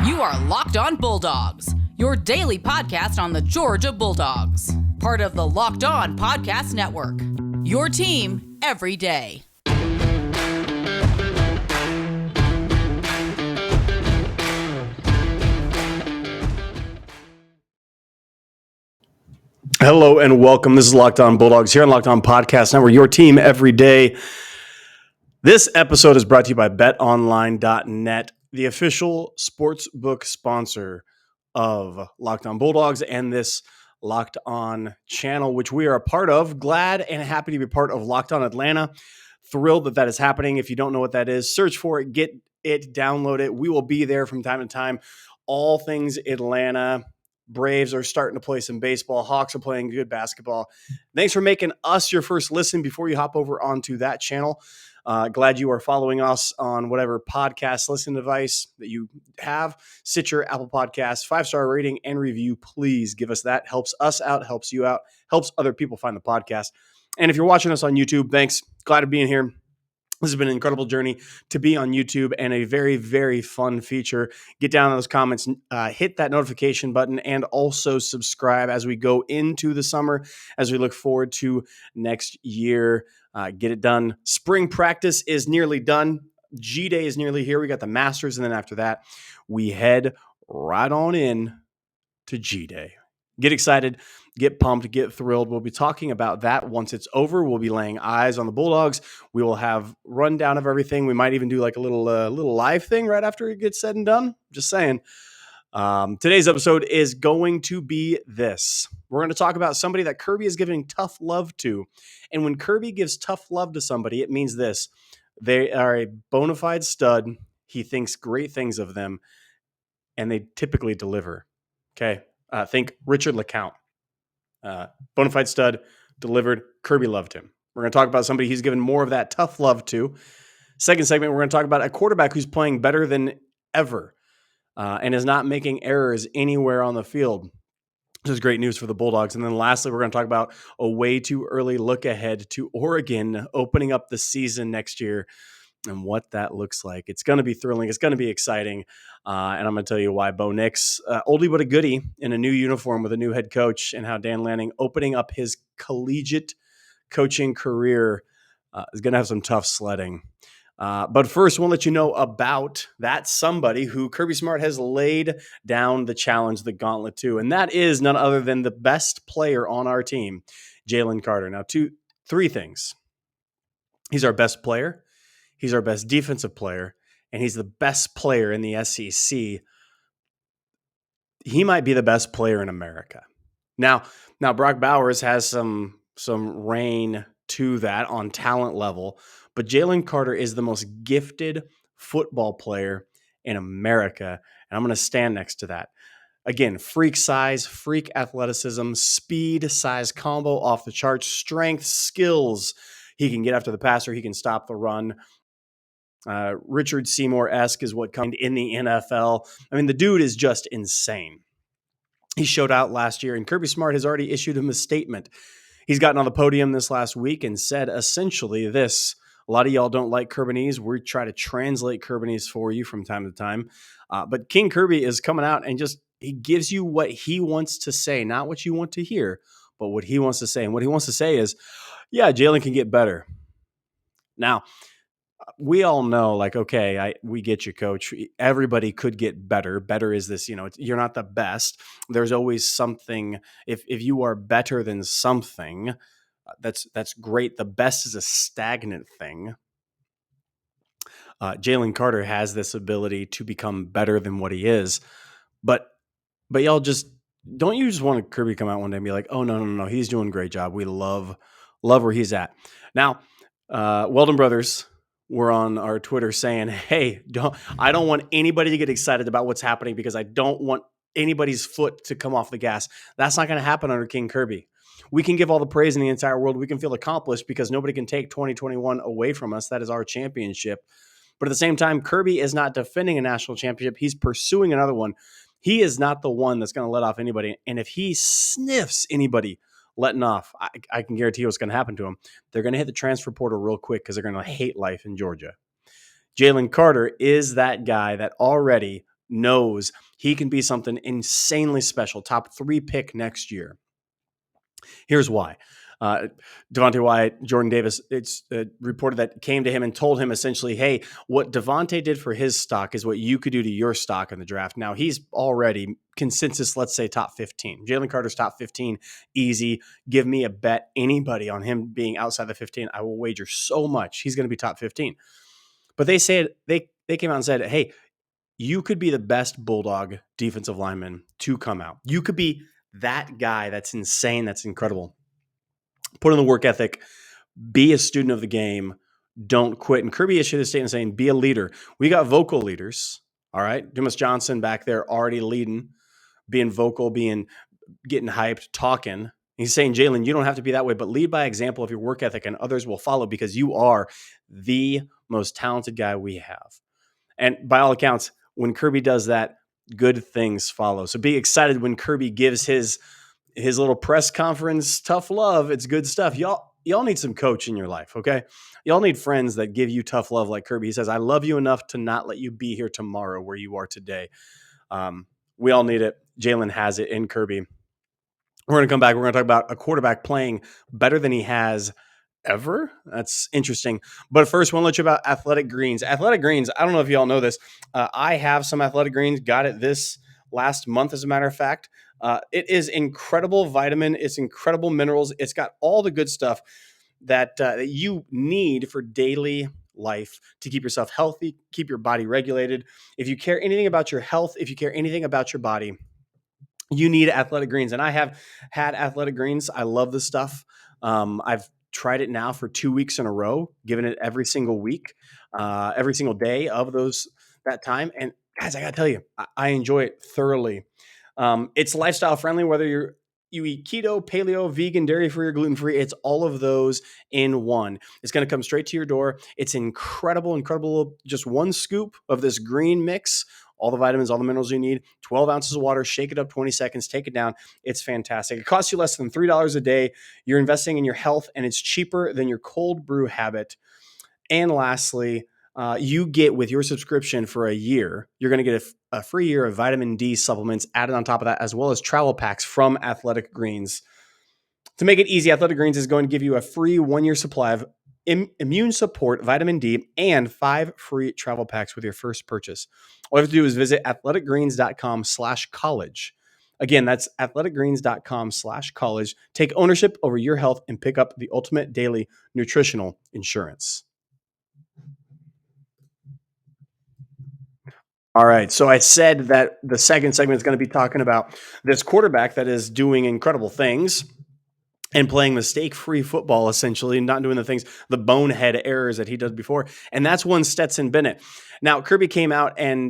You are Locked On Bulldogs, your daily podcast on the Georgia Bulldogs. Part of the Locked On Podcast Network, your team every day. Hello and welcome. This is Locked On Bulldogs here on Locked On Podcast Network, your team every day. This episode is brought to you by BetOnline.net, the official sportsbook sponsor of Locked On Bulldogs and this Locked On channel, which we are a part of. Glad and happy to be part of Locked On Atlanta. Thrilled that that is happening. If you don't know what that is, search for it, get it, download it. We will be there from time to time. All things Atlanta. Braves are starting to play some baseball. Hawks are playing good basketball. Thanks for making us your first listen before you hop over onto that channel. Glad you are following us on whatever podcast listening device that you have. Stitcher, Apple Podcasts, 5-star rating and review. Please give us that. Helps us out, helps you out, helps other people find the podcast. And if you're watching us on YouTube, thanks. Glad to be in here. This has been an incredible journey to be on YouTube and a very, very fun feature. Get down in those comments, hit that notification button, and also subscribe as we go into the summer, as we look forward to next year. Get it done. Spring practice is nearly done. G-Day is nearly here. We got the Masters, and then after that, we head right on in to G-Day. Get excited, get pumped, get thrilled. We'll be talking about that once it's over. We'll be laying eyes on the Bulldogs. We will have rundown of everything. We might even do like a little live thing right after it gets said and done. Just saying. Today's episode is going to be this. We're going to talk about somebody that Kirby is giving tough love to. And when Kirby gives tough love to somebody, it means this. They are a bona fide stud. He thinks great things of them, and they typically deliver. Okay. Think Richard LeCount. Bona fide stud, delivered. Kirby loved him. We're going to talk about somebody he's given more of that tough love to. Second segment, we're going to talk about a quarterback who's playing better than ever and is not making errors anywhere on the field. This is great news for the Bulldogs. And then lastly, we're going to talk about a way too early look ahead to Oregon opening up the season next year and what that looks like. It's going to be thrilling. It's going to be exciting. And I'm going to tell you why Bo Nix, oldie but a goodie, in a new uniform with a new head coach, and how Dan Lanning opening up his collegiate coaching career is going to have some tough sledding. But first, we'll let you know about that somebody who Kirby Smart has laid down the challenge, the gauntlet to, and that is none other than the best player on our team, Jalen Carter. Now, three things. He's our best player. He's our best defensive player, and he's the best player in the SEC. He might be the best player in America. Now Brock Bowers has some reign to that on talent level, but Jalen Carter is the most gifted football player in America, and I'm going to stand next to that. Again, freak size, freak athleticism, speed, size combo off the charts, strength, skills. He can get after the passer. He can stop the run. Richard Seymour-esque is what comes in the NFL. I mean, the dude is just insane. He showed out last year, and Kirby Smart has already issued him a statement. He's gotten on the podium this last week and said essentially this. A lot of y'all don't like Kirbynese. We try to translate Kirbynese for you from time to time. But King Kirby is coming out and he gives you what he wants to say, not what you want to hear, but what he wants to say. And what he wants to say is, yeah, Jalen can get better. Now, we all know, like, okay, we get you, coach. Everybody could get better. Better is this, you're not the best. There's always something. If you are better than something, that's great. The best is a stagnant thing. Jalen Carter has this ability to become better than what he is. But y'all don't you just want Kirby to come out one day and be like, oh, no, he's doing a great job. We love where he's at. Now, Weldon Brothers were on our Twitter saying, hey, I don't want anybody to get excited about what's happening because I don't want anybody's foot to come off the gas. That's not going to happen under King Kirby. We can give all the praise in the entire world. We can feel accomplished because nobody can take 2021 away from us. That is our championship. But at the same time, Kirby is not defending a national championship. He's pursuing another one. He is not the one that's going to let off anybody. And if he sniffs anybody letting off, I can guarantee you what's going to happen to him. They're going to hit the transfer portal real quick because they're going to hate life in Georgia. Jalen Carter is that guy that already knows he can be something insanely special, top 3 pick next year. Here's why. Devontae Wyatt, Jordan Davis, it's reported that came to him and told him essentially, hey, what Devontae did for his stock is what you could do to your stock in the draft. Now, he's already consensus, let's say top 15. Jalen Carter's top 15, easy. Give me a bet, anybody on him being outside the 15. I will wager so much he's going to be top 15. But they said, they came out and said, hey, you could be the best Bulldog defensive lineman to come out. You could be that guy that's insane, that's incredible. Put in the work ethic, be a student of the game, don't quit. And Kirby issued a statement saying, be a leader. We got vocal leaders, all right? Dumas Johnson back there already leading, being vocal, getting hyped, talking. He's saying, Jalen, you don't have to be that way, but lead by example of your work ethic and others will follow because you are the most talented guy we have. And by all accounts, when Kirby does that, good things follow. So be excited when Kirby gives his little press conference, tough love. It's good stuff. Y'all need some coach in your life, okay? Y'all need friends that give you tough love like Kirby. He says, I love you enough to not let you be here tomorrow where you are today. We all need it. Jalen has it in Kirby. We're going to come back. We're going to talk about a quarterback playing better than he has ever. That's interesting. But first, I want to let you about Athletic Greens. Athletic Greens, I don't know if y'all know this. I have some Athletic Greens. Got it this last month, as a matter of fact. It is incredible vitamin. It's incredible minerals. It's got all the good stuff that you need for daily life to keep yourself healthy, keep your body regulated. If you care anything about your health, if you care anything about your body, you need Athletic Greens. And I have had Athletic Greens. I love this stuff. I've tried it now for 2 weeks in a row, given it every single week, every single day of that time. And guys, I got to tell you, I enjoy it thoroughly. It's lifestyle friendly, whether you eat keto, paleo, vegan, dairy-free, or gluten-free. It's all of those in one. It's going to come straight to your door. It's incredible. Just one scoop of this green mix, all the vitamins, all the minerals you need, 12 ounces of water, shake it up 20 seconds, take it down. It's fantastic. It costs you less than $3 a day. You're investing in your health, and it's cheaper than your cold brew habit. And lastly, you get with your subscription for a year, you're going to get a free year of vitamin D supplements added on top of that, as well as travel packs from Athletic Greens. To make it easy, Athletic Greens is going to give you a free 1-year supply of immune support, vitamin D, and 5 free travel packs with your first purchase. All you have to do is visit athleticgreens.com/college. Again, that's athleticgreens.com/college. Take ownership over your health and pick up the ultimate daily nutritional insurance. All right. So I said that the second segment is going to be talking about this quarterback that is doing incredible things and playing mistake-free football, essentially, and not doing the bonehead errors that he does before. And that's one Stetson Bennett. Now, Kirby came out and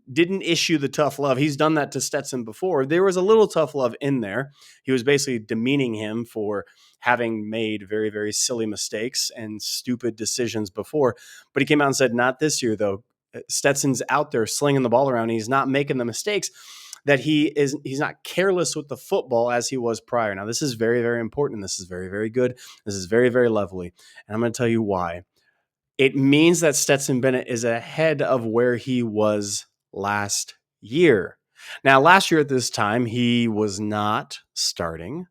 didn't issue the tough love. He's done that to Stetson before. There was a little tough love in there. He was basically demeaning him for having made very, very silly mistakes and stupid decisions before. But he came out and said, not this year, though. Stetson's out there slinging the ball around. He's not making the mistakes that he's not careless with the football as he was prior. Now, this is very, very important. This is very, very good. This is very, very lovely. And I'm going to tell you why. It means that Stetson Bennett is ahead of where he was last year. Now, last year at this time, he was not starting.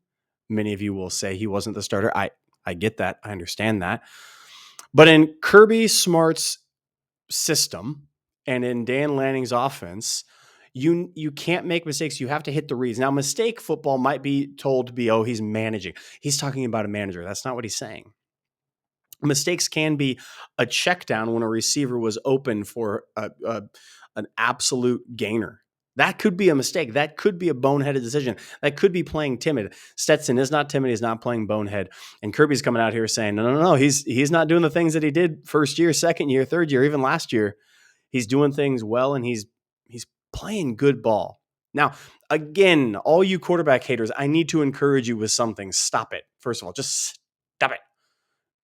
Many of you will say he wasn't the starter. I get that. I understand that. But in Kirby Smart's system and in Dan Lanning's offense, you can't make mistakes. You have to hit the reads. Now, mistake football might be told to be, he's managing. He's talking about a manager. That's not what he's saying. Mistakes can be a check down when a receiver was open for an absolute gainer. That could be a mistake. That could be a boneheaded decision. That could be playing timid. Stetson is not timid. He's not playing bonehead. And Kirby's coming out here saying, no. He's not doing the things that he did first year, second year, third year, even last year. He's doing things well, and he's playing good ball. Now, again, all you quarterback haters, I need to encourage you with something. Stop it. First of all, just stop it.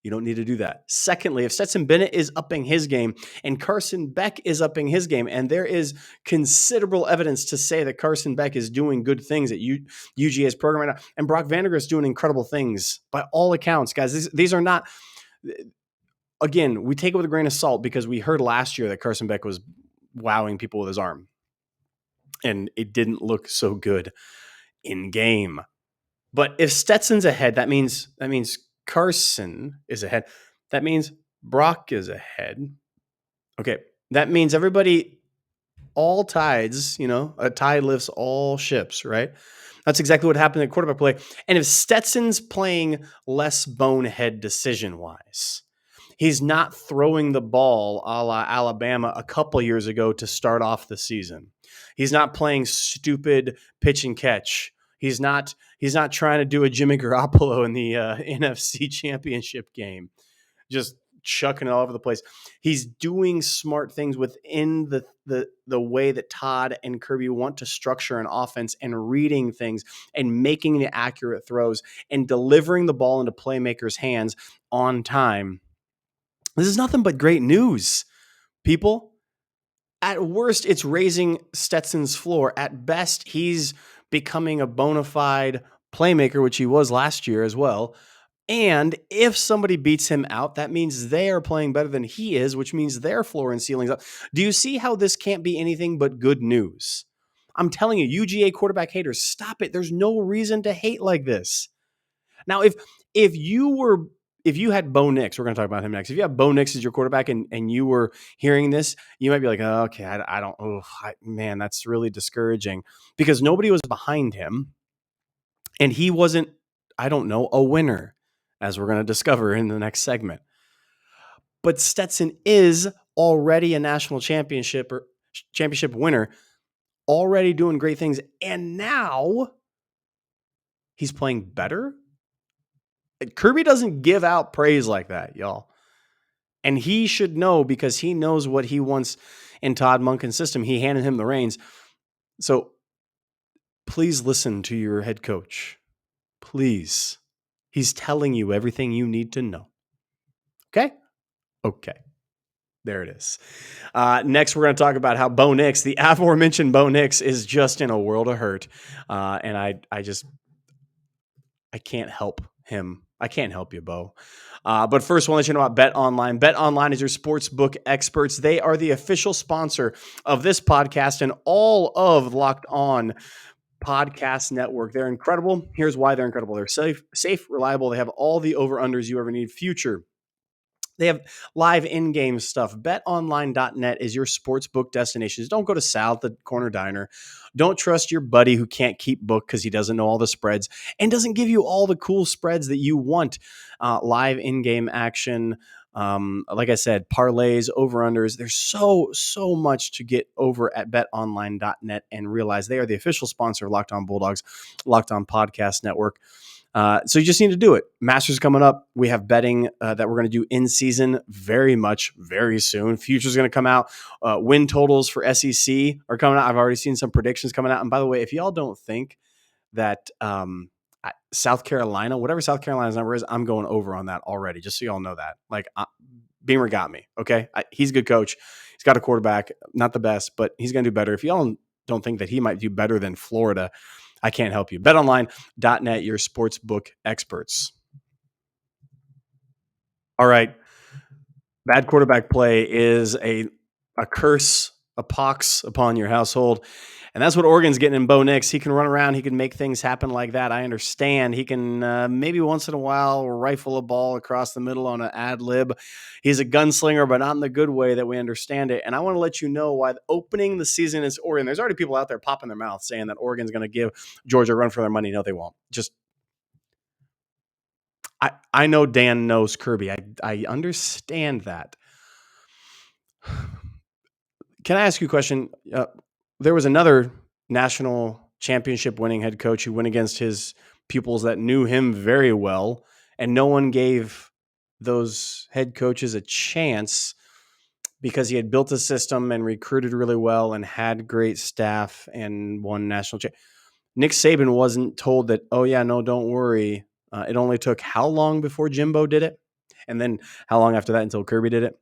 You don't need to do that. Secondly, if Stetson Bennett is upping his game and Carson Beck is upping his game, and there is considerable evidence to say that Carson Beck is doing good things at UGA's program right now, and Brock Vandagriff's doing incredible things by all accounts, guys. These are not, again, we take it with a grain of salt because we heard last year that Carson Beck was wowing people with his arm. and it didn't look so good in game. But if Stetson's ahead, that means Carson is ahead. That means Brock is ahead. Okay, that means everybody, all tides, a tide lifts all ships, right? That's exactly what happened in quarterback play. And if Stetson's playing less bonehead decision-wise, he's not throwing the ball a la Alabama a couple years ago to start off the season. He's not playing stupid pitch and catch. He's not trying to do a Jimmy Garoppolo in the NFC Championship game, just chucking it all over the place. He's doing smart things within the way that Todd and Kirby want to structure an offense, and reading things and making the accurate throws and delivering the ball into playmakers' hands on time. This is nothing but great news, people. At worst, it's raising Stetson's floor. At best, he's becoming a bona fide playmaker, which he was last year as well. And if somebody beats him out, that means they are playing better than he is, which means their floor and ceiling's up. Do you see how this can't be anything but good news? I'm telling you, UGA quarterback haters, stop it. There's no reason to hate like this. Now, if you had Bo Nix, we're going to talk about him next. If you have Bo Nix as your quarterback and you were hearing this, you might be like, oh, okay, I don't, man, that's really discouraging, because nobody was behind him and he wasn't, I don't know, a winner, as we're going to discover in the next segment. But Stetson is already a national championship winner, already doing great things. And now he's playing better. Kirby doesn't give out praise like that, y'all. And he should know, because he knows what he wants in Todd Monken's system. He handed him the reins. So please listen to your head coach. Please. He's telling you everything you need to know. Okay? Okay. There it is. Next, we're going to talk about how Bo Nix, the aforementioned Bo Nix, is just in a world of hurt. And I can't help him. I can't help you, Bo. But first, I want to let you know about BetOnline. BetOnline is your sportsbook experts. They are the official sponsor of this podcast and all of Locked On Podcast Network. They're incredible. Here's why they're incredible. They're safe, reliable. They have all the over-unders you ever need. Future. They have live in-game stuff. BetOnline.net is your sportsbook destination. Don't go to Sal, the corner diner. Don't trust your buddy who can't keep book because he doesn't know all the spreads and doesn't give you all the cool spreads that you want. Live in-game action. Like I said, parlays, over-unders. There's so much to get over at betonline.net, and realize they are the official sponsor of Locked On Bulldogs, Locked On Podcast Network. So you just need to do it. Masters coming up. We have betting that we're going to do in season very soon. Future's going to come out. Win totals for SEC are coming out. I've already seen some predictions coming out. And by the way, if y'all don't think that South Carolina, whatever South Carolina's number is, I'm going over on that already, just so y'all know that. Like, Beamer got me, okay? He's a good coach. He's got a quarterback, not the best, but he's going to do better. If y'all don't think that he might do better than Florida, I can't help you. BetOnline.net, your sportsbook experts. All right. Bad quarterback play is a curse, a pox upon your household. And that's what Oregon's getting in Bo Nix. He can run around. He can make things happen like that. I understand. He can maybe once in a while rifle a ball across the middle on an ad lib. He's a gunslinger, but not in the good way that we understand it. And I want to let you know why opening the season is Oregon. There's already people out there popping their mouth saying that Oregon's going to give Georgia a run for their money. No, they won't. I know Dan knows Kirby. I understand that. Can I ask you a question? There was another national championship winning head coach who went against his pupils that knew him very well, and no one gave those head coaches a chance because he had built a system and recruited really well and had great staff and won national championship. Nick Saban wasn't told that, oh yeah, no, don't worry. It only took how long before Jimbo did it? And then how long after that until Kirby did it?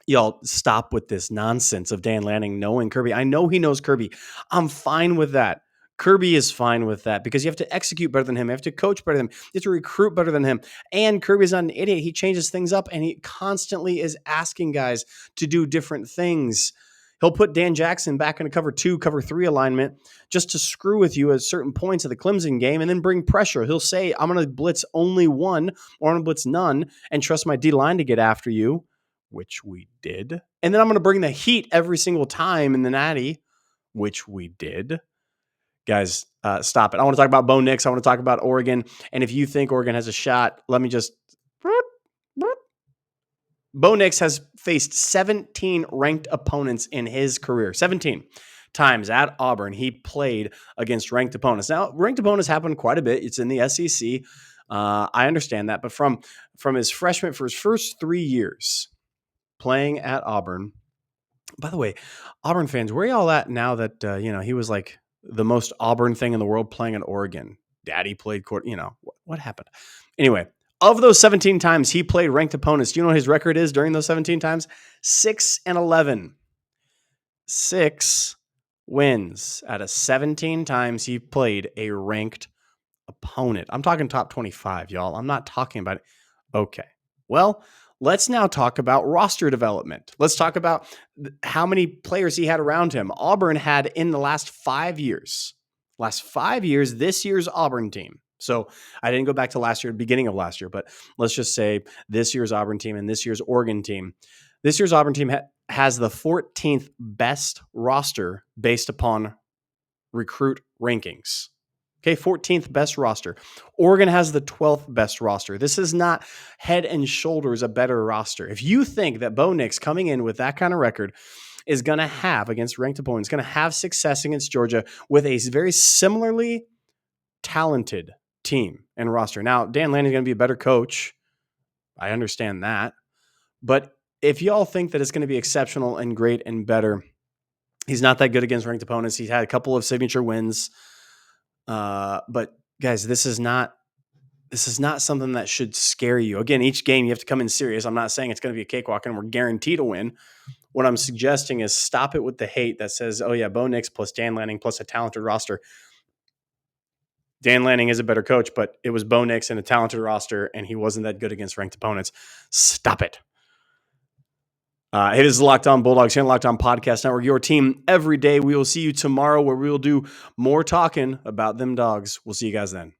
Y'all stop with this nonsense of Dan Lanning knowing Kirby. I know he knows Kirby. I'm fine with that. Kirby is fine with that because you have to execute better than him. You have to coach better than him. You have to recruit better than him. And Kirby's not an idiot. He changes things up and he constantly is asking guys to do different things. He'll put Dan Jackson back in a cover 2, cover 3 alignment just to screw with you at certain points of the Clemson game and then bring pressure. He'll say, I'm going to blitz only one or I'm going to blitz none and trust my D-line to get after you, which we did. And then I'm going to bring the heat every single time in the Natty, which we did. Guys, stop it. I want to talk about Bo Nix. I want to talk about Oregon. And if you think Oregon has a shot, let me just... Bo Nix has faced 17 ranked opponents in his career. 17 times at Auburn, he played against ranked opponents. Now, ranked opponents happen quite a bit. It's in the SEC. I understand that. But from his freshman, for his first 3 years playing at Auburn, by the way, Auburn fans, where are y'all at now that, he was like the most Auburn thing in the world playing at Oregon? Daddy played court, what happened? Anyway, of those 17 times he played ranked opponents, do you know what his record is during those 17 times? 6-11. 6 wins out of 17 times he played a ranked opponent. I'm talking top 25, y'all. I'm not talking about it. Okay. Well, let's now talk about roster development. Let's talk about how many players he had around him. Auburn had in the last 5 years, this year's Auburn team. So I didn't go back to last year, beginning of last year, but let's just say this year's Auburn team and this year's Oregon team. This year's Auburn team has the 14th best roster based upon recruit rankings. Okay, 14th best roster. Oregon has the 12th best roster. This is not head and shoulders a better roster. If you think that Bo Nix coming in with that kind of record is going to have, against ranked opponents, going to have success against Georgia with a very similarly talented team and roster. Now, Dan Lanning is going to be a better coach. I understand that. But if y'all think that it's going to be exceptional and great and better, he's not that good against ranked opponents. He's had a couple of signature wins. But guys, this is not something that should scare you. Again, each game you have to come in serious. I'm not saying it's going to be a cakewalk and we're guaranteed to win. What I'm suggesting is stop it with the hate that says, oh yeah, Bo Nix plus Dan Lanning plus a talented roster. Dan Lanning is a better coach, but it was Bo Nix and a talented roster, and he wasn't that good against ranked opponents. Stop it. Hey, this is Locked On Bulldogs here on Locked On Podcast Network, your team every day. We will see you tomorrow where we will do more talking about them dogs. We'll see you guys then.